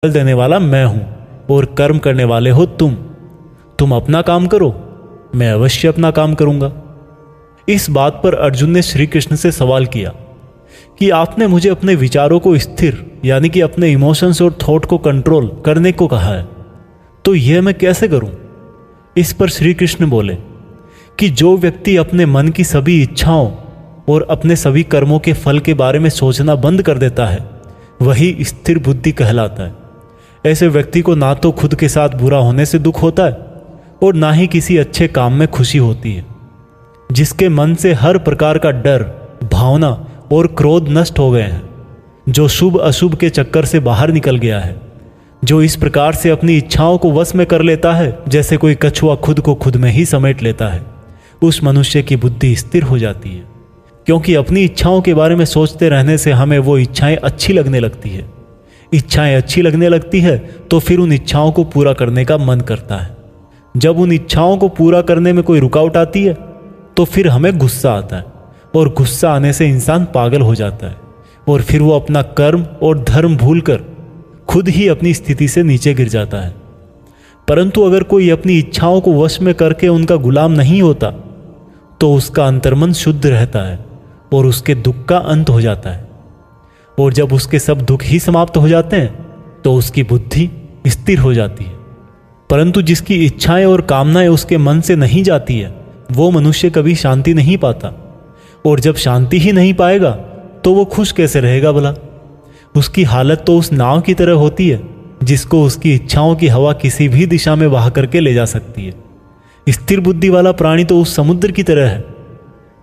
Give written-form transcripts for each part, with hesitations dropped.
फल देने वाला मैं हूं और कर्म करने वाले हो तुम अपना काम करो, मैं अवश्य अपना काम करूंगा। इस बात पर अर्जुन ने श्री कृष्ण से सवाल किया कि आपने मुझे अपने विचारों को स्थिर यानी कि अपने इमोशंस और थॉट को कंट्रोल करने को कहा है, तो यह मैं कैसे करूं? इस पर श्री कृष्ण बोले कि जो व्यक्ति अपने मन की सभी इच्छाओं और अपने सभी कर्मों के फल के बारे में सोचना बंद कर देता है वही स्थिर बुद्धि कहलाता है। ऐसे व्यक्ति को ना तो खुद के साथ बुरा होने से दुख होता है और ना ही किसी अच्छे काम में खुशी होती है। जिसके मन से हर प्रकार का डर, भावना और क्रोध नष्ट हो गए हैं, जो शुभ अशुभ के चक्कर से बाहर निकल गया है, जो इस प्रकार से अपनी इच्छाओं को वश में कर लेता है जैसे कोई कछुआ खुद को खुद में ही समेट लेता है, उस मनुष्य की बुद्धि स्थिर हो जाती है। क्योंकि अपनी इच्छाओं के बारे में सोचते रहने से हमें वो इच्छाएं अच्छी लगने लगती है। इच्छाएं अच्छी लगने लगती है तो फिर उन इच्छाओं को पूरा करने का मन करता है। जब उन इच्छाओं को पूरा करने में कोई रुकावट आती है तो फिर हमें गुस्सा आता है और गुस्सा आने से इंसान पागल हो जाता है और फिर वो अपना कर्म और धर्म भूलकर खुद ही अपनी स्थिति से नीचे गिर जाता है। परंतु अगर कोई अपनी इच्छाओं को वश में करके उनका गुलाम नहीं होता तो उसका अंतर्मन शुद्ध रहता है और उसके दुख का अंत हो जाता है। और जब उसके सब दुख ही समाप्त हो जाते हैं तो उसकी बुद्धि स्थिर हो जाती है। परंतु जिसकी इच्छाएं और कामनाएं उसके मन से नहीं जाती है वो मनुष्य कभी शांति नहीं पाता, और जब शांति ही नहीं पाएगा तो वो खुश कैसे रहेगा भला? उसकी हालत तो उस नाव की तरह होती है जिसको उसकी इच्छाओं की हवा किसी भी दिशा में बहा करके ले जा सकती है। स्थिर बुद्धि वाला प्राणी तो उस समुद्र की तरह है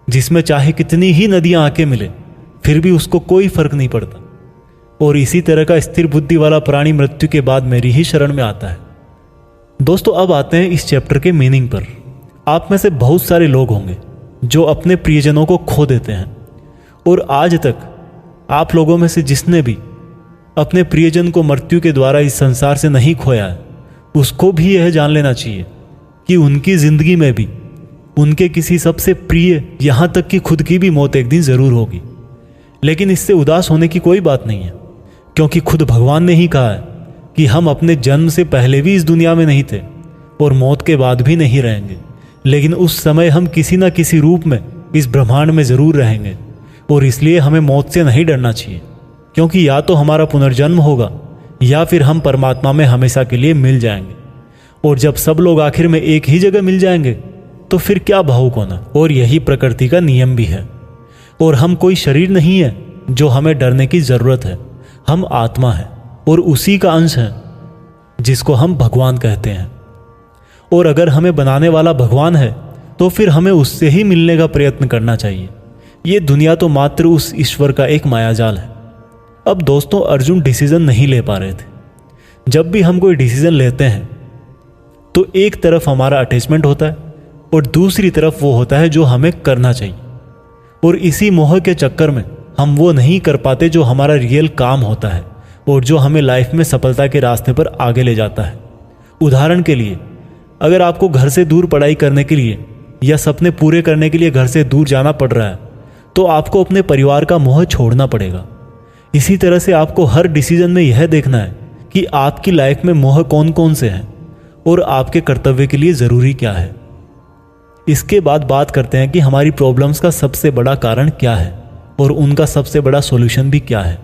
जिसमें चाहे कितनी ही नदियां आके मिले फिर भी उसको कोई फर्क नहीं पड़ता। और इसी तरह का स्थिर बुद्धि वाला प्राणी मृत्यु के बाद मेरी ही शरण में आता है। दोस्तों, अब आते हैं इस चैप्टर के मीनिंग पर। आप में से बहुत सारे लोग होंगे जो अपने प्रियजनों को खो देते हैं, और आज तक आप लोगों में से जिसने भी अपने प्रियजन को मृत्यु के द्वारा इस संसार से नहीं खोया है उसको भी यह जान लेना चाहिए कि उनकी जिंदगी में भी उनके किसी सबसे प्रिय, यहाँ तक कि खुद की भी मौत एक दिन जरूर होगी। लेकिन इससे उदास होने की कोई बात नहीं है, क्योंकि खुद भगवान ने ही कहा है कि हम अपने जन्म से पहले भी इस दुनिया में नहीं थे और मौत के बाद भी नहीं रहेंगे, लेकिन उस समय हम किसी न किसी रूप में इस ब्रह्मांड में जरूर रहेंगे। और इसलिए हमें मौत से नहीं डरना चाहिए, क्योंकि या तो हमारा पुनर्जन्म होगा या फिर हम परमात्मा में हमेशा के लिए मिल जाएंगे। और जब सब लोग आखिर में एक ही जगह मिल जाएंगे तो फिर क्या भावुक होना। और यही प्रकृति का नियम भी है। और हम कोई शरीर नहीं है जो हमें डरने की जरूरत है। हम आत्मा है और उसी का अंश है जिसको हम भगवान कहते हैं। और अगर हमें बनाने वाला भगवान है तो फिर हमें उससे ही मिलने का प्रयत्न करना चाहिए। ये दुनिया तो मात्र उस ईश्वर का एक मायाजाल है। अब दोस्तों, अर्जुन डिसीजन नहीं ले पा रहे थे। जब भी हम कोई डिसीजन लेते हैं तो एक तरफ हमारा अटैचमेंट होता है और दूसरी तरफ वो होता है जो हमें करना चाहिए। और इसी मोह के चक्कर में हम वो नहीं कर पाते जो हमारा रियल काम होता है और जो हमें लाइफ में सफलता के रास्ते पर आगे ले जाता है। उदाहरण के लिए, अगर आपको घर से दूर पढ़ाई करने के लिए या सपने पूरे करने के लिए घर से दूर जाना पड़ रहा है तो आपको अपने परिवार का मोह छोड़ना पड़ेगा। इसी तरह से आपको हर डिसीजन में यह देखना है कि आपकी लाइफ में मोह कौन कौन से हैं और आपके कर्तव्य के लिए ज़रूरी क्या है। इसके बाद बात करते हैं कि हमारी प्रॉब्लम्स का सबसे बड़ा कारण क्या है और उनका सबसे बड़ा सॉल्यूशन भी क्या है।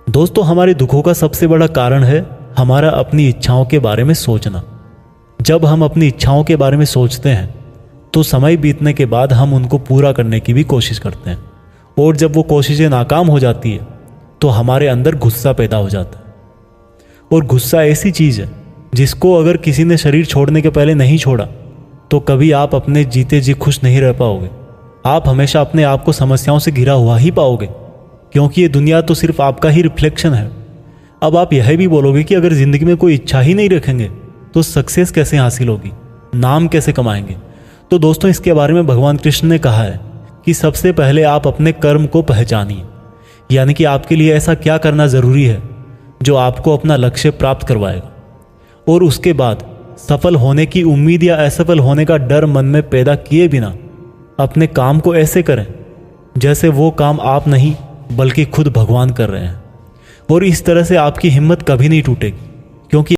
दोस्तों, हमारे दुखों का सबसे बड़ा कारण है हमारा अपनी इच्छाओं के बारे में सोचना। जब हम अपनी इच्छाओं के बारे में सोचते हैं तो समय बीतने के बाद हम उनको पूरा करने की भी कोशिश करते हैं, और जब वो कोशिशें नाकाम हो जाती है तो हमारे अंदर गुस्सा पैदा हो जाता है। और गुस्सा ऐसी चीज़ है जिसको अगर किसी ने शरीर छोड़ने के पहले नहीं छोड़ा तो कभी आप अपने जीते जी खुश नहीं रह पाओगे। आप हमेशा अपने आप को समस्याओं से घिरा हुआ ही पाओगे, क्योंकि ये दुनिया तो सिर्फ आपका ही रिफ्लेक्शन है। अब आप यह भी बोलोगे कि अगर ज़िंदगी में कोई इच्छा ही नहीं रखेंगे तो सक्सेस कैसे हासिल होगी, नाम कैसे कमाएंगे। तो दोस्तों, इसके बारे में भगवान कृष्ण ने कहा है कि सबसे पहले आप अपने कर्म को पहचानिए, यानी कि आपके लिए ऐसा क्या करना ज़रूरी है जो आपको अपना लक्ष्य प्राप्त करवाएगा। और उसके बाद सफल होने की उम्मीद या असफल होने का डर मन में पैदा किए बिना अपने काम को ऐसे करें जैसे वो काम आप नहीं बल्कि खुद भगवान कर रहे हैं। और इस तरह से आपकी हिम्मत कभी नहीं टूटेगी, क्योंकि